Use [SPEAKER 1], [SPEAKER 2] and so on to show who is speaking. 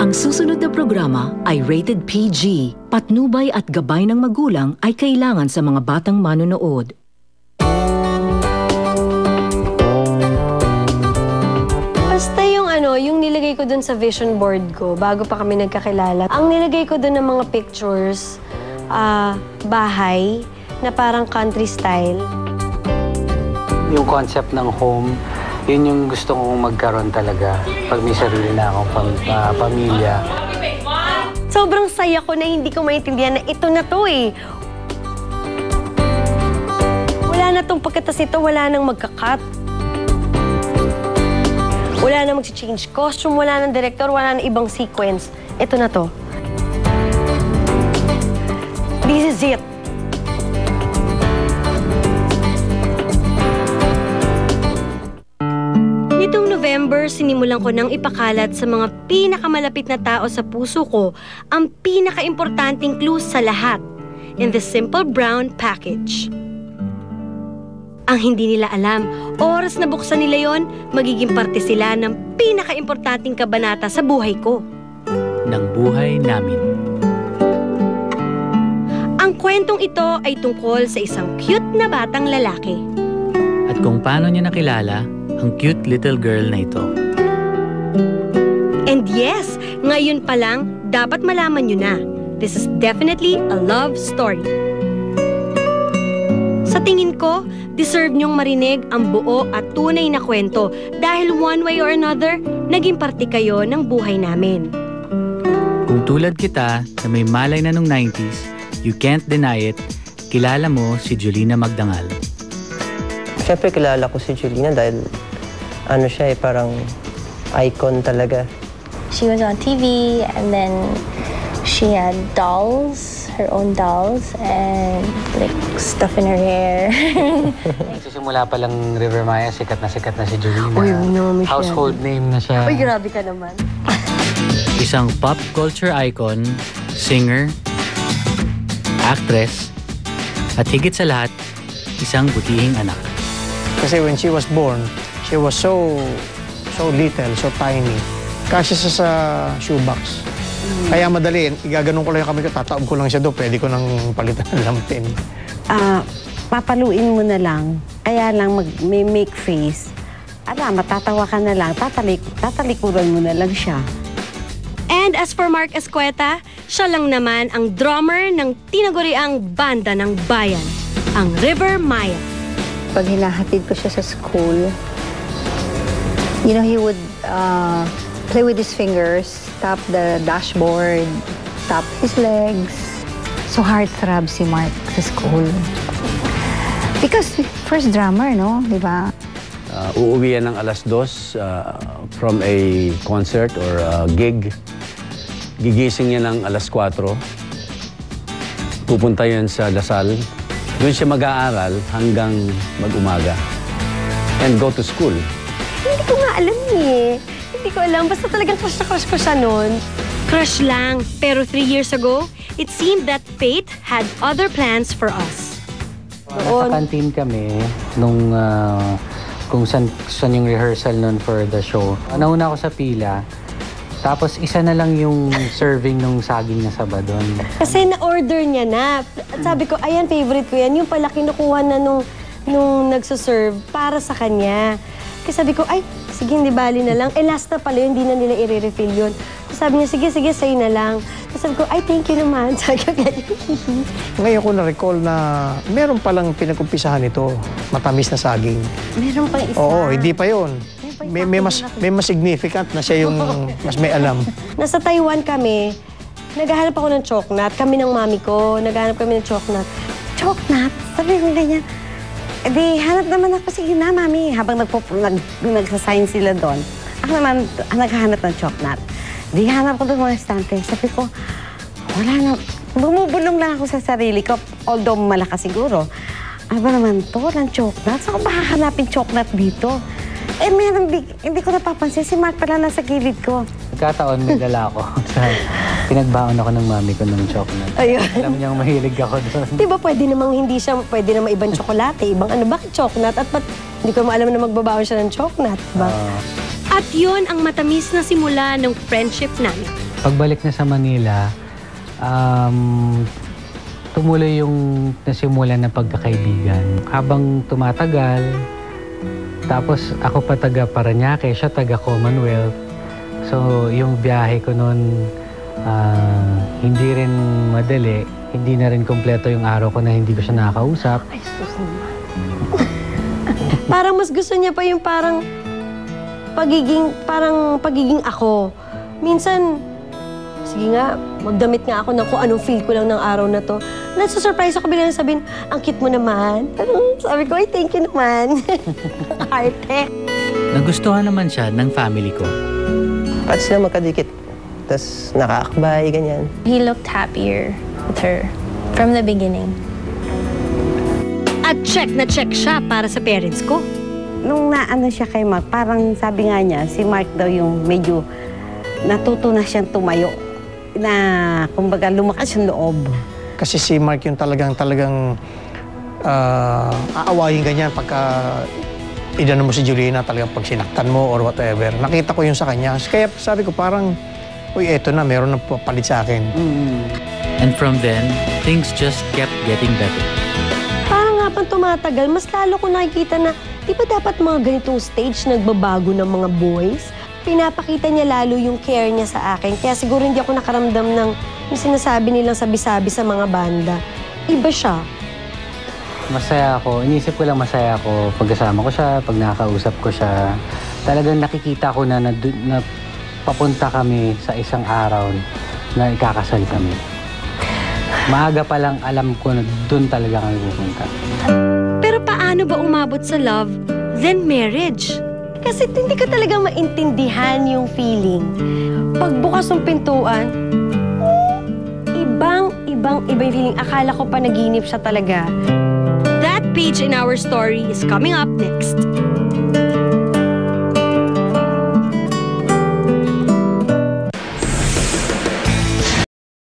[SPEAKER 1] Ang susunod na programa ay rated PG. Patnubay at gabay ng magulang ay kailangan sa mga batang manonood.
[SPEAKER 2] Basta yung nilagay ko dun sa vision board ko bago pa kami nagkakilala. Ang nilagay ko dun ng mga pictures, bahay na parang country style.
[SPEAKER 3] Yung concept ng home, yun yung gusto kong magkaroon talaga pag may sarili na akong pamilya.
[SPEAKER 2] Sobrang saya ko na hindi ko maintindihan na ito na to eh. Wala na tong pagkatas ito, wala nang magka-cut. Wala nang mag-change costume, wala nang director, wala nang ibang sequence. Ito na to. This is it. Nitong November, sinimulan ko nang ipakalat sa mga pinakamalapit na tao sa puso ko ang pinaka-importanting clue sa lahat in the simple brown package. Ang hindi nila alam, oras na buksan nila yon, magiging parte sila ng pinaka-importanting kabanata sa buhay ko.
[SPEAKER 4] Ng buhay namin.
[SPEAKER 2] Ang kwentong ito ay tungkol sa isang cute na batang lalaki.
[SPEAKER 4] At kung paano niya nakilala ang cute little girl na ito.
[SPEAKER 2] And yes, ngayon pa lang, dapat malaman nyo na. This is definitely a love story. Sa tingin ko, deserve nyong marinig ang buo at tunay na kwento dahil one way or another, naging parte kayo ng buhay namin.
[SPEAKER 4] Kung tulad kita na may malay na nung 90s, you can't deny it, kilala mo si Julina Magdangal.
[SPEAKER 5] Siyempre, kilala ko si Julina dahil siya parang icon talaga.
[SPEAKER 6] She was on TV and then she had dolls, her own dolls, and like stuff in her hair.
[SPEAKER 3] Nagsisimula pa lang River Maya, sikat na si Julina.
[SPEAKER 2] Uy, no,
[SPEAKER 3] Household name na siya.
[SPEAKER 2] Uy, grabe ka naman.
[SPEAKER 4] Isang pop culture icon, singer, actress, at higit sa lahat, isang butihing anak.
[SPEAKER 7] Kasi when she was born, she was so little, so tiny. Kasi sa shoebox. Kaya madali, igaganon ko lang yung kamay ko, tataob ko lang siya doon, pwede ko nang palitan ng lampin.
[SPEAKER 8] Papaluin mo na lang, kaya lang may make face. Matatawa ka na lang, tatalikuran mo na lang siya.
[SPEAKER 2] And as for Mark Escueta, siya lang naman ang drummer ng tinaguriang banda ng bayan, ang River Maya.
[SPEAKER 6] Pag hinahatid ko siya sa school, he would play with his fingers, tap the dashboard, tap his legs. So heartthrob si Mark sa school. Because first drummer, no? Di ba?
[SPEAKER 9] Uuwi yan ng 2:00 from a concert or a gig. Gigising niya ng 4:00. Pupunta yan sa Lasal. Doon siya mag-aaral hanggang mag-umaga. And go to school.
[SPEAKER 2] Hindi ko nga alam eh. Hindi ko alam. Basta talagang crush na crush ko siya noon. Crush lang. Pero 3 years ago, it seemed that fate had other plans for us.
[SPEAKER 3] Nasa canteen kami nung kung saan yung rehearsal noon for the show. Nauna ako sa pila. Tapos isa na lang yung serving nung saging na saba doon.
[SPEAKER 2] Kasi na-order niya na. At sabi ko, ayan, favorite ko yan. Yung pala kinukuha na nung nagsaserve para sa kanya. Kasi sabi ko, ay, sige, hindi bali na lang. Last na pala yun, hindi na nila i-refill yun. Sabi niya, sige, sa'yo na lang. Sabi ko, ay, thank you naman. Sabi ko,
[SPEAKER 7] Ngayon ko na-recall na meron palang pinag-umpisahan ito, matamis na saging.
[SPEAKER 8] Meron pang isa.
[SPEAKER 7] Oo, hindi pa yun. May mas significant na siya yung mas may alam.
[SPEAKER 2] Nasa Taiwan kami, naghahanap ako ng choknat. Kami ng mami ko, naghahanap kami ng choknat.
[SPEAKER 8] Choknat? Sabi ko ganyan. Di, hanap naman ako. Sige na, mami. Habang nagsasign sila doon, ako naman naghahanap ng choknat. Di, hanap ko doon mga estante. Sabi ko, wala na. Bumubulong lang ako sa sarili ko, although malakas siguro. Ano ba naman to? Walang choknat? Saan ko ba hahanapin choknat dito? Meron, hindi ko napapansin. Si Mark pala nasa gilid ko.
[SPEAKER 3] Nagkataon, may dala ako. Pinagbaon ako ng mami ko ng chocolate.
[SPEAKER 2] Ayun.
[SPEAKER 3] Alam niyang mahilig ako doon.
[SPEAKER 2] Di ba pwede namang hindi siya, pwede namang ibang tsokolate, ibang bakit chocolate? At hindi ko maalam na magbabaon siya ng chocolate, diba? At yun ang matamis na simula ng friendship namin.
[SPEAKER 3] Pagbalik na sa Manila, tumuloy yung nasimulan ng pagkakaibigan. Habang tumatagal, tapos ako pa taga Parañaque, siya taga Commonwealth. So yung biyahe ko noon, hindi rin madali. Hindi na rin kompleto yung araw ko na hindi ko siya nakakausap.
[SPEAKER 2] Ay, sus naman. Parang mas gusto niya pa yung parang pagiging ako. Minsan, sige nga, magdamit nga ako ng kung anong feel ko lang ng araw na to. Nasa-surprise ako biglang sabihin, ang cute mo naman. Pero sabi ko, ay, thank you naman. Arte.
[SPEAKER 4] Nagustuhan naman siya ng family ko.
[SPEAKER 5] At sila magkadikit. Tapos nakaakbay, ganyan.
[SPEAKER 10] He looked happier with her from the beginning.
[SPEAKER 2] At check na check siya para sa parents ko.
[SPEAKER 8] Nung naano siya kay Mark, parang sabi nga niya, si Mark daw yung medyo natuto na siyang tumayo. Na, kumbaga, lumakas yung loob.
[SPEAKER 7] Kasi si Mark yung talagang aawayin ganyan pagka idano mo si Julina, talagang pag sinaktan mo or whatever. Nakita ko yun sa kanya. Kaya sabi ko parang, uy, eto na, meron na papalit sa akin.
[SPEAKER 4] And from then, things just kept getting better.
[SPEAKER 2] Parang nga pang tumatagal, mas lalo ko nakikita na, di ba dapat mga ganitong stage nagbabago ng mga boys? Pinapakita niya lalo yung care niya sa akin. Kaya siguro hindi ako nakaramdam ng yung sinasabi nilang sabi-sabi sa mga banda. Iba siya.
[SPEAKER 3] Masaya ako. Inisip ko lang masaya ako pag kasama ko siya, pag nakakausap ko siya. Talagang nakikita ko na papunta kami sa isang araw na ikakasal kami. Maaga pa lang alam ko na doon talaga kami pupunta.
[SPEAKER 2] Pero paano ba umabot sa love, then marriage? Kasi hindi ko talaga maintindihan yung feeling. Pagbukas ng pintuan, ibang yung feeling. Akala ko pa naginip siya talaga. That page in our story is coming up next.